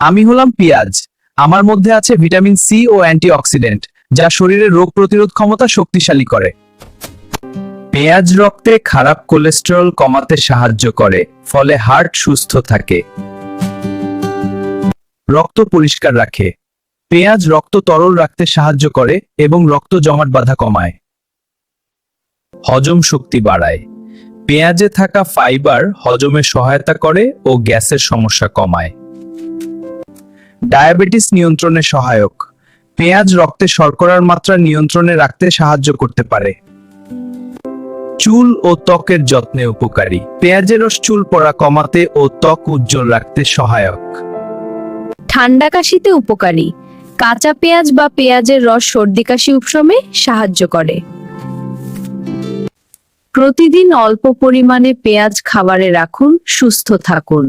আমি হলাম পেঁয়াজ। আমার মধ্যে আছে ভিটামিন সি ও অ্যান্টিঅক্সিডেন্ট, যা শরীরের রোগ প্রতিরোধ ক্ষমতা শক্তিশালী করে। পেঁয়াজ রক্তে খারাপ কোলেস্টেরল কমাতে সাহায্য করে, ফলে হার্ট সুস্থ থাকে। রক্ত পরিষ্কার রাখে। পেঁয়াজ রক্ত তরল রাখতে সাহায্য করে এবং রক্ত জমাট বাঁধা কমায়। হজম শক্তি বাড়ায়। পেঁয়াজে থাকা ফাইবার হজমে সহায়তা করে ও গ্যাসের সমস্যা কমায়। ডায়াবেটিস নিয়ন্ত্রণে সহায়ক। পেঁয়াজ রক্তে শর্করার মাত্রা নিয়ন্ত্রণে রাখতে সাহায্য করতে পারে। চুল ও ত্বকের যত্নে উপকারী। পেঁয়াজের রস চুল পড়া কমাতে ও ত্বক উজ্জ্বল রাখতে সহায়ক। ঠান্ডা কাশিতে উপকারী। কাঁচা পেঁয়াজ বা পেঁয়াজের রস সর্দি কাশি উপশমে সাহায্য করে। প্রতিদিন অল্প পরিমাণে পেঁয়াজ খাবারে রাখুন, সুস্থ থাকুন।